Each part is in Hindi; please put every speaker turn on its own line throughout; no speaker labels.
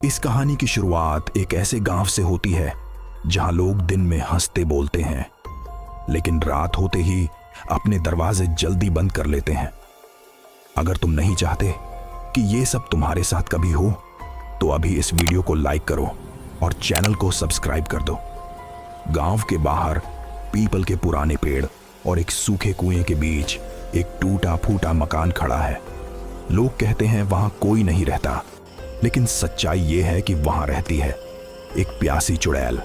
इस कहानी की शुरुआत एक ऐसे गांव से होती है जहां लोग दिन में हंसते बोलते हैं, लेकिन रात होते ही अपने दरवाजे जल्दी बंद कर लेते हैं। अगर तुम नहीं चाहते कि ये सब तुम्हारे साथ कभी हो, तो अभी इस वीडियो को लाइक करो और चैनल को सब्सक्राइब कर दो। गांव के बाहर पीपल के पुराने पेड़ और एक सूखे कुएं के बीच एक टूटा फूटा मकान खड़ा है। लोग कहते हैं वहां कोई नहीं रहता, लेकिन सच्चाई यह है कि वहां रहती है एक प्यासी चुड़ैल।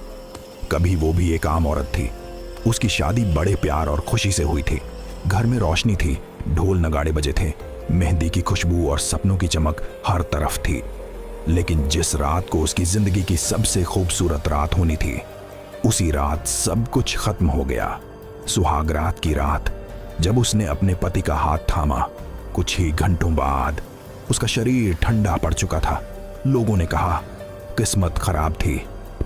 कभी वो भी एक आम औरत थी। उसकी शादी बड़े प्यार और खुशी से हुई थी। घर में रोशनी थी, ढोल नगाड़े बजे थे, मेहंदी की खुशबू और सपनों की चमक हर तरफ थी। लेकिन जिस रात को उसकी जिंदगी की सबसे खूबसूरत रात होनी थी, उसी रात सब कुछ खत्म हो गया। सुहाग रात की रात, जब उसने अपने पति का हाथ थामा, कुछ ही घंटों बाद उसका शरीर ठंडा पड़ चुका था। लोगों ने कहा किस्मत खराब थी,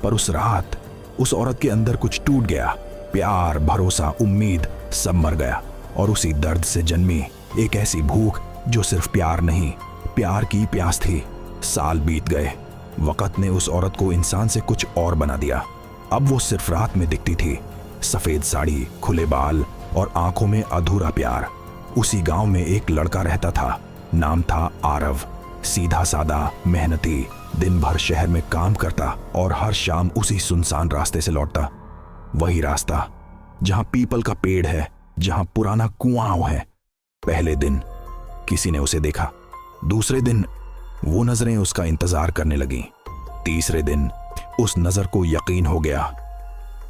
पर उस रात उस औरत के अंदर कुछ टूट गया। प्यार, भरोसा, उम्मीद सब मर गया, और उसी दर्द से जन्मी एक ऐसी भूख जो सिर्फ प्यार नहीं, प्यार की प्यास थी। साल बीत गए। वक्त ने उस औरत को इंसान से कुछ और बना दिया। अब वो सिर्फ रात में दिखती थी। सफेद साड़ी, खुले बाल और आंखों में अधूरा प्यार। उसी गांव में एक लड़का रहता था। नाम था आरव। सीधा सादा, मेहनती, दिन भर शहर में काम करता और हर शाम उसी सुनसान रास्ते से लौटता। वही रास्ता जहां पीपल का पेड़ है, जहां पुराना कुआं है। पहले दिन किसी ने उसे देखा। दूसरे दिन वो नजरें उसका इंतजार करने लगी। तीसरे दिन उस नजर को यकीन हो गया,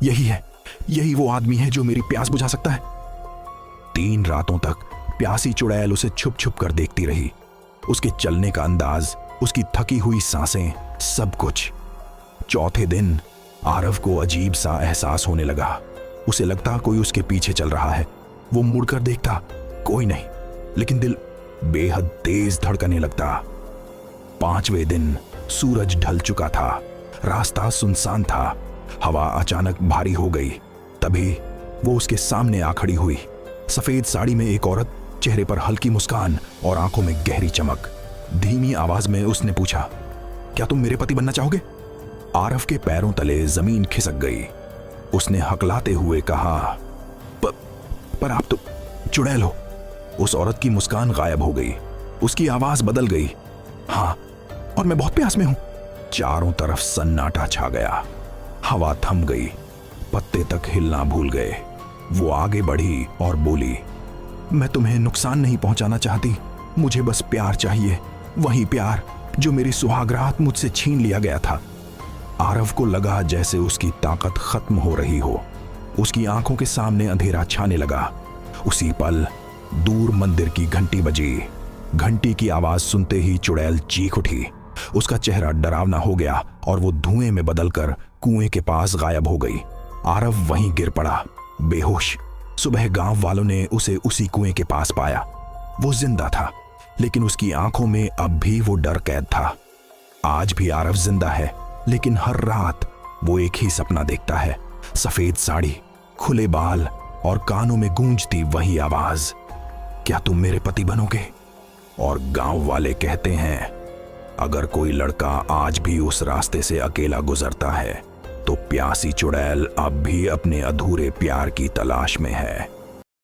यही वो आदमी है जो मेरी प्यास बुझा सकता है। 3 रातों तक प्यासी चुड़ैल उसे छुप छुप कर देखती रही। उसके चलने का अंदाज, उसकी थकी हुई सांसें, सब कुछ। चौथे दिन आरव को अजीब सा एहसास होने लगा। उसे लगता कोई उसके पीछे चल रहा है। वो मुड़कर देखता, कोई नहीं, लेकिन दिल बेहद तेज धड़कने लगता। 5वें दिन सूरज ढल चुका था। रास्ता सुनसान था। हवा अचानक भारी हो गई। तभी वो उसके सामने आ खड़ी हुई। सफेद साड़ी में एक औरत, चेहरे पर हल्की मुस्कान और आंखों में गहरी चमक। धीमी आवाज में उसने पूछा, क्या तुम मेरे पति बनना चाहोगे? आरव के पैरों तले जमीन खिसक गई। उसने हकलाते हुए कहा, पर आप तो चुड़ैल हो। उस औरत की मुस्कान गायब हो गई। उसकी आवाज बदल गई, हाँ, और मैं बहुत प्यास में हूं। चारों तरफ सन्नाटा छा गया। हवा थम गई। पत्ते तक हिलना भूल गए। वो आगे बढ़ी और बोली, मैं तुम्हें नुकसान नहीं पहुंचाना चाहती। मुझे बस प्यार चाहिए, वही प्यार जो मेरी सुहागरात मुझसे छीन लिया गया था। आरव को लगा जैसे उसकी ताकत खत्म हो रही हो। उसकी आंखों के सामने अंधेरा छाने लगा। उसी पल दूर मंदिर की घंटी बजी। घंटी की आवाज सुनते ही चुड़ैल चीख उठी। उसका चेहरा डरावना हो गया और वो धुएं में बदलकर कुएं के पास गायब हो गई। आरव वहीं गिर पड़ा, बेहोश। सुबह गांव वालों ने उसे उसी कुएं के पास पाया। वो जिंदा था, लेकिन उसकी आंखों में अब भी वो डर कैद था। आज भी आरव जिंदा है, लेकिन हर रात वो एक ही सपना देखता है। सफेद साड़ी, खुले बाल और कानों में गूंजती वही आवाज, क्या तुम मेरे पति बनोगे? और गांव वाले कहते हैं, अगर कोई लड़का आज भी उस रास्ते से अकेला गुजरता है, तो प्यासी चुड़ैल अब भी अपने अधूरे प्यार की तलाश में है।